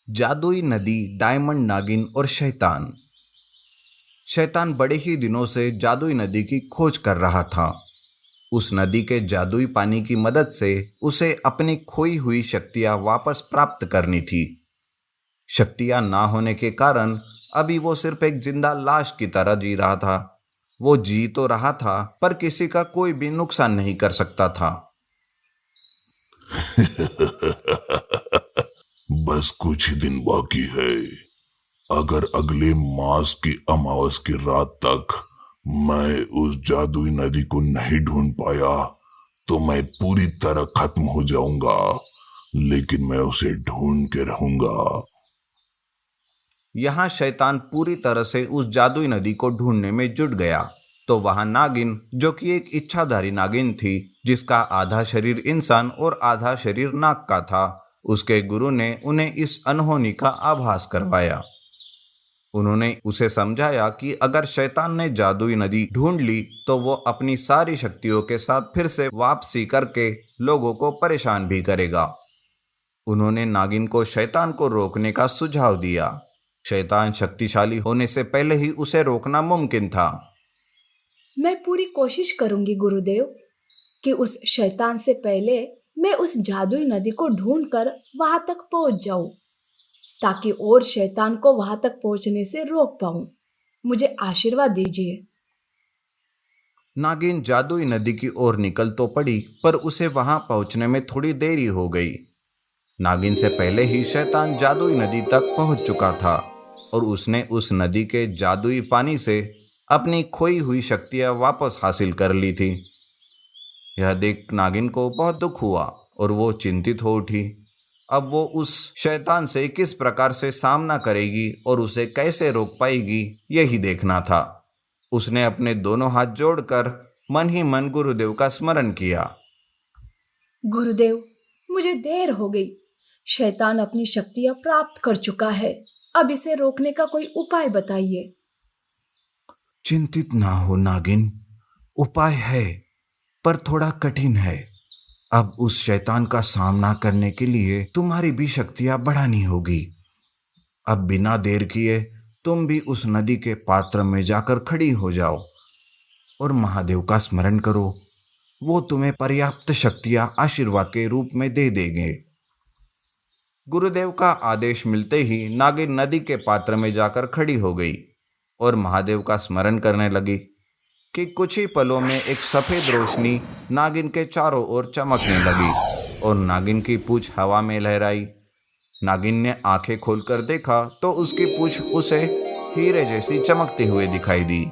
जादुई नदी, डायमंड नागिन और शैतान। शैतान बड़े ही दिनों से जादुई नदी की खोज कर रहा था। उस नदी के जादुई पानी की मदद से उसे अपनी खोई हुई शक्तियां वापस प्राप्त करनी थी। शक्तियां ना होने के कारण अभी वो सिर्फ एक जिंदा लाश की तरह जी रहा था। वो जी तो रहा था पर किसी का कोई भी नुकसान नहीं कर सकता था। बस कुछ ही दिन बाकी है। अगर अगले मास की अमावस की रात तक मैं उस जादुई नदी को नहीं ढूंढ पाया तो मैं पूरी तरह खत्म हो जाऊंगा, लेकिन मैं उसे ढूंढ के रहूंगा। यहाँ शैतान पूरी तरह से उस जादुई नदी को ढूंढने में जुट गया। तो वहां नागिन, जो कि एक इच्छाधारी नागिन थी, जिसका आधा शरीर इंसान और आधा शरीर नाग का था, उसके गुरु ने उन्हें इस अनहोनी का आभास करवाया। उन्होंने उसे समझाया कि अगर शैतान ने जादुई नदी ढूंढ ली तो वो अपनी सारी शक्तियों के साथ फिर से वापसी करके लोगों को परेशान भी करेगा। उन्होंने नागिन को शैतान को रोकने का सुझाव दिया। शैतान शक्तिशाली होने से पहले ही उसे रोकना मुमकिन था। मैं पूरी कोशिश करूंगी गुरुदेव कि उस शैतान से पहले मैं उस जादुई नदी को ढूंढकर वहां तक पहुंच जाऊं, ताकि और शैतान को वहां तक पहुंचने से रोक पाऊं। मुझे आशीर्वाद दीजिए। नागिन जादुई नदी की ओर निकल तो पड़ी, पर उसे वहां पहुंचने में थोड़ी देरी हो गई। नागिन से पहले ही शैतान जादुई नदी तक पहुंच चुका था और उसने उस नदी के जादुई पानी से अपनी खोई हुई शक्तियां वापस हासिल कर ली थी। यह देख नागिन को बहुत दुख हुआ और वो चिंतित हो उठी। अब वो उस शैतान से किस प्रकार से सामना करेगी और उसे कैसे रोक पाएगी, यही देखना था। उसने अपने दोनों हाथ जोड़कर मन ही मन गुरुदेव का स्मरण किया। गुरुदेव, मुझे देर हो गई। शैतान अपनी शक्तियां प्राप्त कर चुका है। अब इसे रोकने का कोई उपाय बताइए। चिंतित ना हो नागिन, उपाय है, पर थोड़ा कठिन है। अब उस शैतान का सामना करने के लिए तुम्हारी भी शक्तियां बढ़ानी होगी। अब बिना देर किए तुम भी उस नदी के पात्र में जाकर खड़ी हो जाओ और महादेव का स्मरण करो। वो तुम्हें पर्याप्त शक्तियां आशीर्वाद के रूप में दे देंगे। गुरुदेव का आदेश मिलते ही नागिन नदी के पात्र में जाकर खड़ी हो गई और महादेव का स्मरण करने लगी कि कुछ ही पलों में एक सफेद रोशनी नागिन के चारों ओर चमकने लगी और नागिन की पूंछ हवा में लहराई। नागिन ने आंखें खोलकर देखा तो उसकी पूंछ उसे हीरे जैसी चमकती हुई दिखाई दी।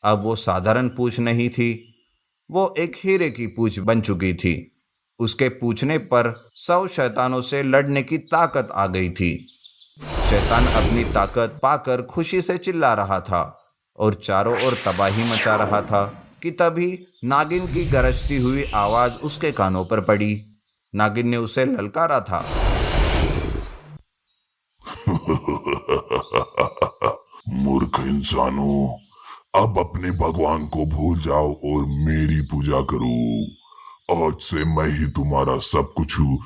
अब वो साधारण पूंछ नहीं थी, वो एक हीरे की पूंछ बन चुकी थी। उसके पूछने पर 100 शैतानों से लड़ने की ताकत आ गई थी। शैतान अपनी ताकत पाकर खुशी से चिल्ला रहा था और चारों ओर तबाही मचा रहा था कि तभी नागिन की गरजती हुई आवाज उसके कानों पर पड़ी। नागिन ने उसे ललकारा था। मूर्ख इंसानों, अब अपने भगवान को भूल जाओ और मेरी पूजा करो। आज से मैं ही तुम्हारा सब कुछ हूँ।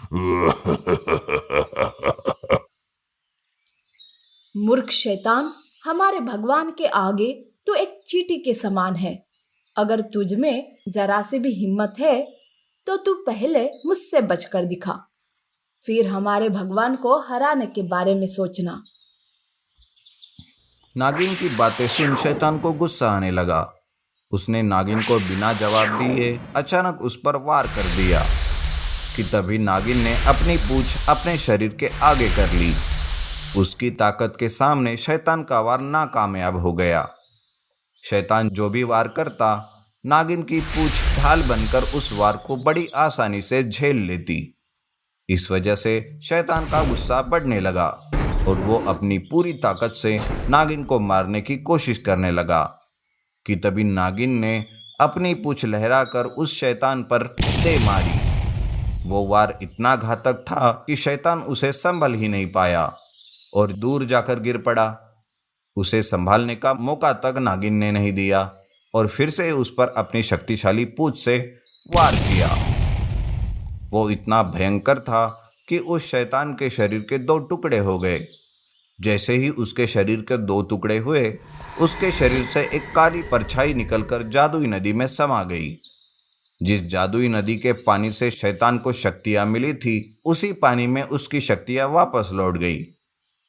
मूर्ख शैतान, हमारे भगवान के आगे तो एक चींटी के समान है। अगर तुझ में जरा से भी हिम्मत है तो तू पहले मुझसे बचकर दिखा, फिर हमारे भगवान को हराने के बारे में सोचना। नागिन की बातें सुन शैतान को गुस्सा आने लगा। उसने नागिन को बिना जवाब दिए अचानक उस पर वार कर दिया कि तभी नागिन ने अपनी पूंछ अपने शरीर के आगे कर ली। उसकी ताकत के सामने शैतान का वार नाकामयाब हो गया। शैतान जो भी वार करता, नागिन की पूंछ ढाल बनकर उस वार को बड़ी आसानी से झेल लेती। इस वजह से शैतान का गुस्सा बढ़ने लगा और वो अपनी पूरी ताकत से नागिन को मारने की कोशिश करने लगा कि तभी नागिन ने अपनी पूंछ लहराकर उस शैतान पर दे मारी। वो वार इतना घातक था कि शैतान उसे संभल ही नहीं पाया और दूर जाकर गिर पड़ा। उसे संभालने का मौका तक नागिन ने नहीं दिया और फिर से उस पर अपनी शक्तिशाली पूंछ से वार किया। वो इतना भयंकर था कि उस शैतान के शरीर के 2 टुकड़े हो गए। जैसे ही उसके शरीर के 2 टुकड़े हुए, उसके शरीर से एक काली परछाई निकलकर जादुई नदी में समा गई। जिस जादुई नदी के पानी से शैतान को शक्तियां मिली थी, उसी पानी में उसकी शक्तियां वापस लौट गई।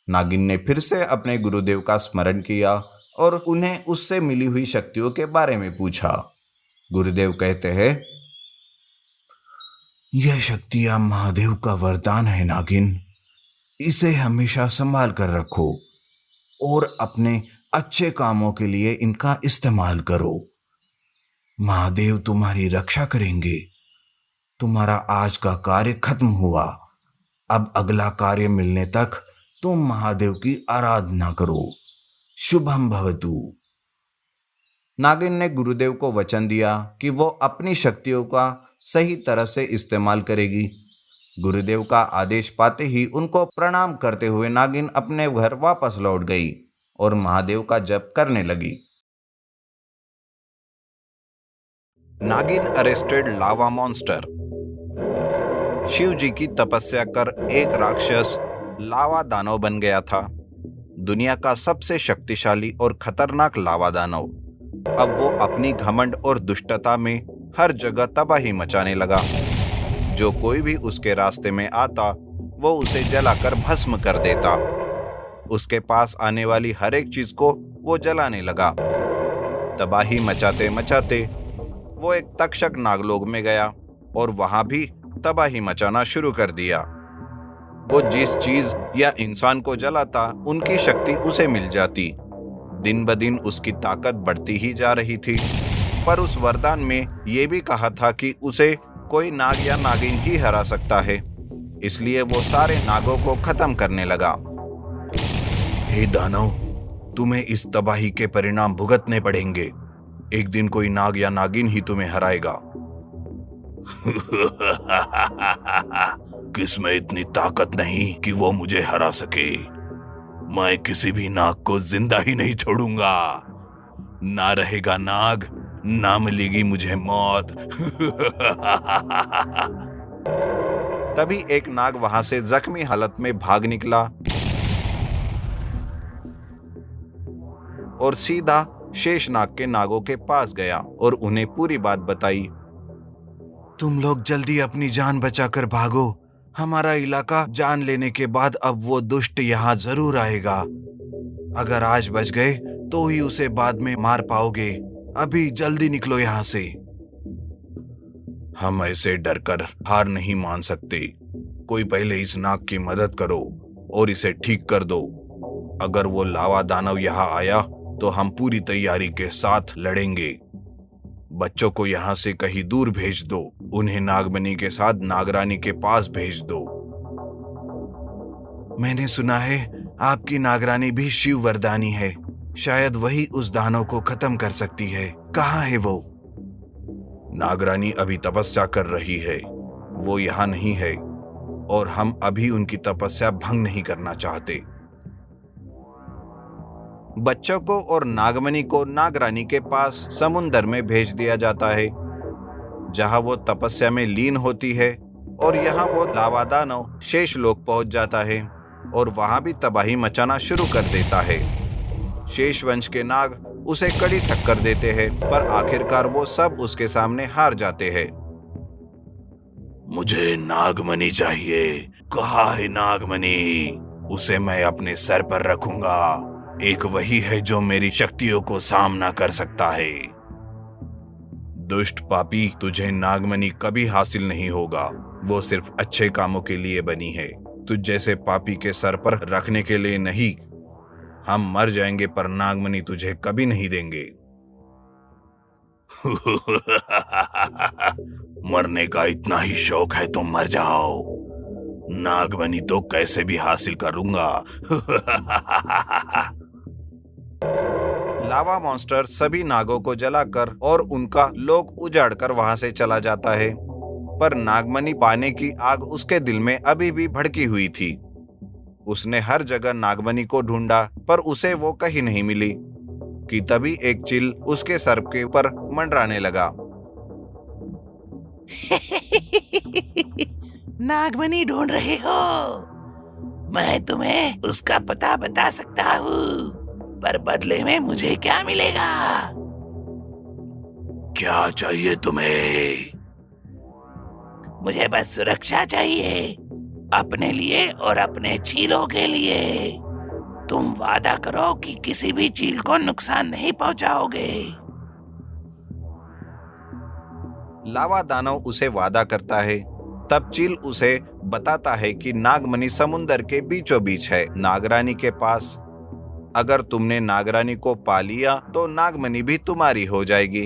नागिन ने फिर से अपने गुरुदेव का स्मरण किया और उन्हें उससे मिली हुई शक्तियों के बारे में पूछा। गुरुदेव कहते हैं, यह शक्तियां महादेव का वरदान है नागिन। इसे हमेशा संभाल कर रखो और अपने अच्छे कामों के लिए इनका इस्तेमाल करो। महादेव तुम्हारी रक्षा करेंगे। तुम्हारा आज का कार्य खत्म हुआ। अब अगला कार्य मिलने तक तुम महादेव की आराधना करो। शुभम भवतु। नागिन ने गुरुदेव को वचन दिया कि वो अपनी शक्तियों का सही तरह से इस्तेमाल करेगी। गुरुदेव का आदेश पाते ही उनको प्रणाम करते हुए नागिन अपने घर वापस लौट गई और महादेव का जप करने लगी। नागिन अरेस्टेड लावा मॉन्स्टर। शिव जी की तपस्या कर एक राक्षस लावा दानव बन गया था। दुनिया का सबसे शक्तिशाली और खतरनाक लावा दानव। अब वो अपनी घमंड और दुष्टता में हर जगह तबाही मचाने लगा। जो कोई भी उसके रास्ते में आता, वो उसे जलाकर भस्म कर देता। उसके पास आने वाली हर एक चीज को वो जलाने लगा। तबाही मचाते मचाते वो एक तक्षक नागलोक में गया और वहां भी तबाही मचाना शुरू कर दिया। वो जिस चीज या इंसान को जलाता, उनकी शक्ति उसे मिल जाती। दिन ब दिन उसकी ताकत बढ़ती ही जा रही थी। पर उस वरदान में ये भी कहा था कि उसे कोई नाग या नागिन ही हरा सकता है। इसलिए वो सारे नागों को खत्म करने लगा। हे दानव, तुम्हें इस तबाही के परिणाम भुगतने पड़ेंगे। एक दिन कोई नाग या नागिन ही तुम्हें हराएगा। किसमें इतनी ताकत नहीं कि वो मुझे हरा सके। मैं किसी भी नाग को जिंदा ही नहीं छोड़ूंगा। ना रहेगा नाग, ना मिलेगी मुझे मौत। तभी एक नाग वहां से जख्मी हालत में भाग निकला और सीधा शेषनाग के नागों के पास गया और उन्हें पूरी बात बताई। तुम लोग जल्दी अपनी जान बचाकर भागो। हमारा इलाका जान लेने के बाद अब वो दुष्ट यहाँ जरूर आएगा। अगर आज बच गए तो ही उसे बाद में मार पाओगे। अभी जल्दी निकलो यहाँ से। हम ऐसे डरकर हार नहीं मान सकते। कोई पहले इस नाग की मदद करो और इसे ठीक कर दो। अगर वो लावा दानव यहाँ आया तो हम पूरी तैयारी के साथ लड़ेंगे। बच्चों को यहाँ से कहीं दूर भेज दो। उन्हें नागमणि के साथ नागरानी के पास भेज दो। मैंने सुना है आपकी नागरानी भी शिव वरदानी है। शायद वही उस दानव को खत्म कर सकती है। कहाँ है वो? नागरानी अभी तपस्या कर रही है। वो यहाँ नहीं है और हम अभी उनकी तपस्या भंग नहीं करना चाहते। बच्चों को और नागमणि को नागरानी के पास समुंदर में भेज दिया जाता है, जहां वो तपस्या में लीन होती है। और यहाँ वो लावा दानव शेषलोक पहुंच जाता है और वहां भी तबाही मचाना शुरू कर देता है। शेष वंश के नाग उसे कड़ी टक्कर देते हैं, पर आखिरकार वो सब उसके सामने हार जाते हैं। मुझे नागमणि चाहिए। कहाँ है नागमणि? उसे मैं अपने सर पर रखूंगा। एक वही है जो मेरी शक्तियों को सामना कर सकता है। दुष्ट पापी, तुझे नागमणि कभी हासिल नहीं होगा। वो सिर्फ अच्छे कामों के लिए बनी है, तुझ जैसे पापी के सर पर रखने के लिए नहीं। हम मर जाएंगे पर नागमणि तुझे कभी नहीं देंगे। मरने का इतना ही शौक है तो मर जाओ। नागमणि तो कैसे भी हासिल करूंगा। लावा मॉन्स्टर सभी नागों को जलाकर और उनका लोक उजाड़कर वहां से चला जाता है। पर नागमणि पाने की आग उसके दिल में अभी भी भड़की हुई थी। उसने हर जगह नागमणि को ढूंढा, पर उसे वो कहीं नहीं मिली कि तभी एक चिल उसके सर के ऊपर मंडराने लगा। नागमणि ढूंढ रहे हो? मैं तुम्हें उसका पता बता सकता हूँ, पर बदले में मुझे क्या मिलेगा? क्या चाहिए तुम्हें? मुझे बस सुरक्षा चाहिए, अपने लिए और अपने चीलों के लिए। तुम वादा करो कि किसी भी चील को नुकसान नहीं पहुंचाओगे। लावा दानव उसे वादा करता है। तब चील उसे बताता है कि नागमणि समुंदर के बीचों बीच है, नागरानी के पास। अगर तुमने नागरानी को पा लिया तो नागमणि भी तुम्हारी हो जाएगी।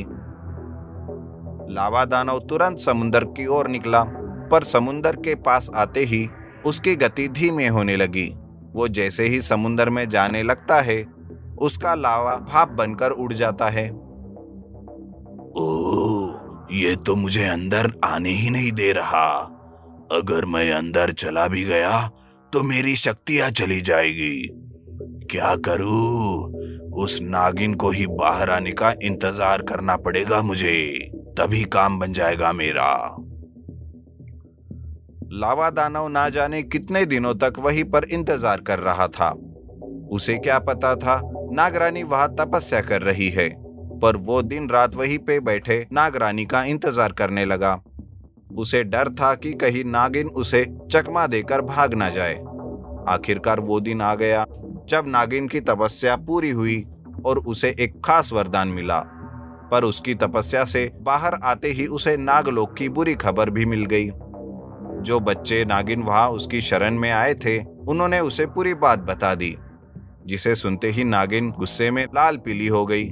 लावा दानव तुरंत समुंदर की ओर निकला, पर समुंदर के पास आते ही उसकी गति धीमी होने लगी। वो जैसे ही समुंदर में जाने लगता है, उसका लावा भाप बनकर उड़ जाता है। ओह, ये तो मुझे अंदर आने ही नहीं दे रहा। अगर मैं अंदर चला भी गया तो मेरी शक्तियां चली जाएगी। क्या करूं? उस नागिन को ही बाहर आने का इंतजार करना पड़ेगा मुझे, तभी काम बन जाएगा मेरा। लावा दानव ना जाने कितने दिनों तक वहीं पर इंतजार कर रहा था। उसे क्या पता था नागरानी वहां तपस्या कर रही है, पर वो दिन रात वहीं पे बैठे नागरानी का इंतजार करने लगा। उसे डर था कि कहीं नागिन उसे चकमा देकर भाग ना जाए। आखिरकार वो दिन आ गया जब नागिन की तपस्या पूरी हुई और उसे एक खास वरदान मिला। पर उसकी तपस्या से बाहर आते ही उसे नागलोक की बुरी खबर भी मिल गई। जो बच्चे नागिन वहां उसकी शरण में आए थे, उन्होंने उसे पूरी बात बता दी, जिसे सुनते ही नागिन गुस्से में लाल पीली हो गई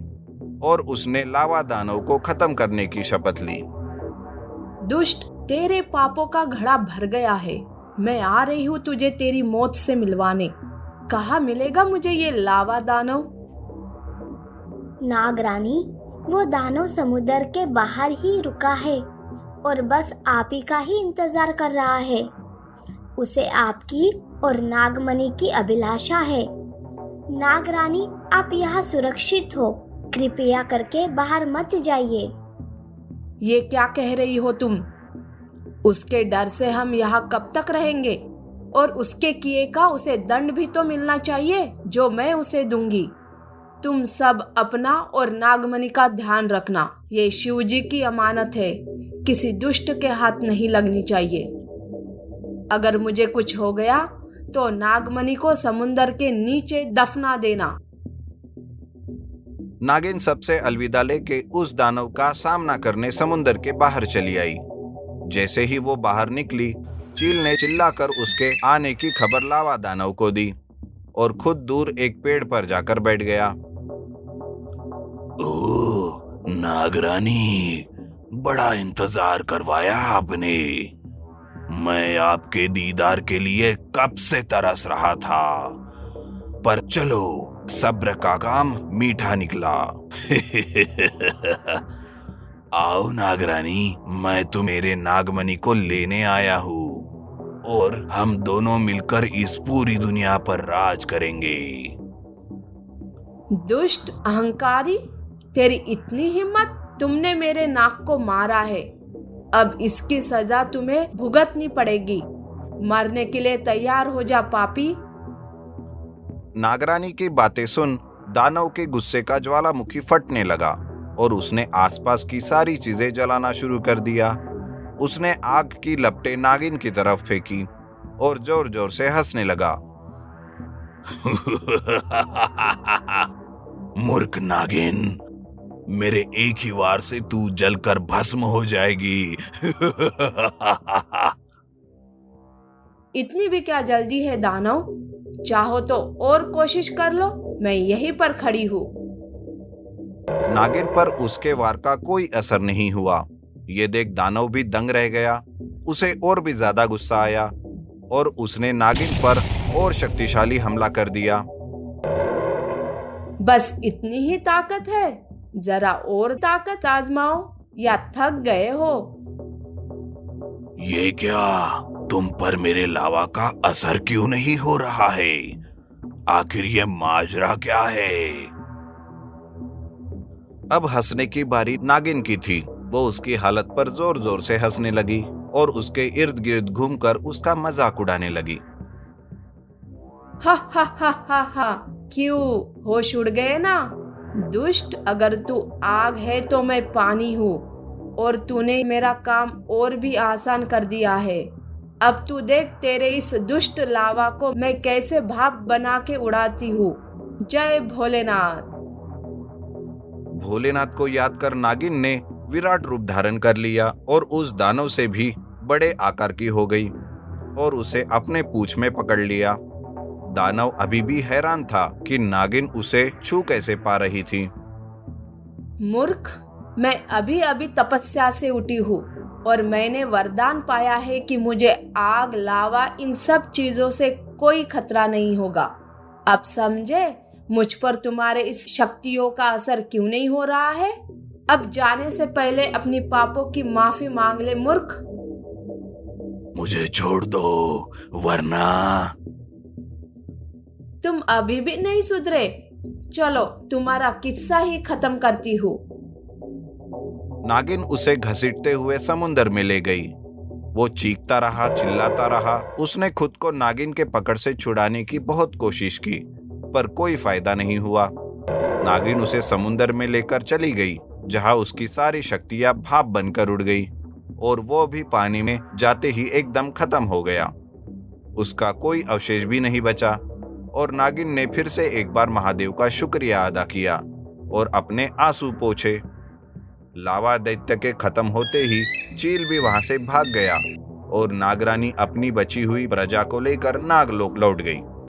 और उसने लावा दानव को खत्म करने की शपथ ली। दुष्ट, तेरे पापों का घड़ा भर गया है। मैं आ रही हूँ तुझे तेरी मौत से मिलवाने। कहाँ मिलेगा मुझे ये लावा दानव? नागरानी, वो दानव समुद्र के बाहर ही रुका है और बस आप ही का ही इंतजार कर रहा है। उसे आपकी और नागमणि की अभिलाषा है। नागरानी, आप यहाँ सुरक्षित हो, कृपया करके बाहर मत जाइए। ये क्या कह रही हो तुम? उसके डर से हम यहाँ कब तक रहेंगे? और उसके किए का उसे दंड भी तो मिलना चाहिए, जो मैं उसे दूंगी। तुम सब अपना और नागमणि का ध्यान रखना। ये शिवजी की अमानत है, किसी दुष्ट के हाथ नहीं लगनी चाहिए। अगर मुझे कुछ हो गया तो नागमणि को समुंदर के नीचे दफना देना। नागिन सबसे अलविदा लेके उस दानव का सामना करने समुंदर के बाहर चली आई। जैसे ही वो बाहर निकली, चील ने चिल्लाकर उसके आने की खबर लावा दानव को दी और खुद दूर एक पेड़ पर जाकर बैठ गया। ओह नागरानी, बड़ा इंतजार करवाया आपने। मैं आपके दीदार के लिए कब से तरस रहा था, पर चलो, सब्र का काम मीठा निकला। आओ नागरानी, मैं तो मेरे नागमणि को लेने आया हूँ और हम दोनों मिलकर इस पूरी दुनिया पर राज करेंगे। दुष्ट, अहंकारी, तेरी इतनी हिम्मत! तुमने मेरे नाग को मारा है, अब इसकी सजा तुम्हें भुगतनी पड़ेगी। मरने के लिए तैयार हो जा पापी। नागरानी की बातें सुन दानव के गुस्से का ज्वालामुखी फटने लगा और उसने आसपास की सारी चीजें जलाना शुरू कर दिया। उसने आग की लपटें नागिन की तरफ फेंकी और जोर जोर से हंसने लगा। मूर्ख नागिन, मेरे एक ही वार से तू जलकर भस्म हो जाएगी। इतनी भी क्या जल्दी है दानव? चाहो तो और कोशिश कर लो, मैं यहीं पर खड़ी हूँ। नागिन पर उसके वार का कोई असर नहीं हुआ। ये देख दानव भी दंग रह गया। उसे और भी ज्यादा गुस्सा आया और उसने नागिन पर और शक्तिशाली हमला कर दिया। बस इतनी ही ताकत है? जरा और ताकत आजमाओ, या थक गए हो? ये क्या, तुम पर मेरे लावा का असर क्यों नहीं हो रहा है? आखिर ये माजरा क्या है? अब हंसने की बारी नागिन की थी। वो उसकी हालत पर जोर जोर से हंसने लगी और उसके इर्द गिर्द घूमकर उसका मजाक उड़ाने लगी। हा हा हा हा हा, क्यों होश उड़ गए ना? दुष्ट, अगर तू आग है तो मैं पानी हूँ, और तूने मेरा काम और भी आसान कर दिया है। अब तू देख तेरे इस दुष्ट लावा को मैं कैसे भाप बना के उड़ाती हूँ। जय भोलेनाथ। भोलेनाथ को याद कर नागिन ने विराट रूप धारण कर लिया और उस दानव से भी बड़े आकार की हो गई और उसे अपने पूंछ में पकड़ लिया। दानव अभी भी हैरान था कि नागिन उसे छू कैसे पा रही थी। मूर्ख, मैं अभी अभी तपस्या से उठी हूँ और मैंने वरदान पाया है कि मुझे आग, लावा, इन सब चीजों से कोई खतरा नहीं होगा। अब समझे मुझ पर तुम्हारे इस शक्तियों का असर क्यों नहीं हो रहा है? अब जाने से पहले अपनी पापों की माफी मांग ले मूर्ख। मुझे छोड़ दो, वरना तुम अभी भी नहीं सुधरे। चलो तुम्हारा किस्सा ही खत्म करती हूँ। नागिन उसे घसीटते हुए समुंदर में ले गई। वो चीखता रहा, चिल्लाता रहा। उसने खुद को नागिन के पकड़ से छुड़ाने की बहुत कोशिश की, पर कोई फायदा नहीं हुआ। नागिन उसे समुंदर में लेकर चली गई, जहां उसकी सारी शक्तियां भाप बनकर उड़ गई और वो भी पानी में जाते ही एकदम खत्म हो गया। उसका कोई अवशेष भी नहीं बचा और नागिन ने फिर से एक बार महादेव का शुक्रिया अदा किया और अपने आंसू पोंछे। लावा दैत्य के खत्म होते ही चील भी वहां से भाग गया और नागरानी अपनी बची हुई प्रजा को लेकर नागलोक लौट गई।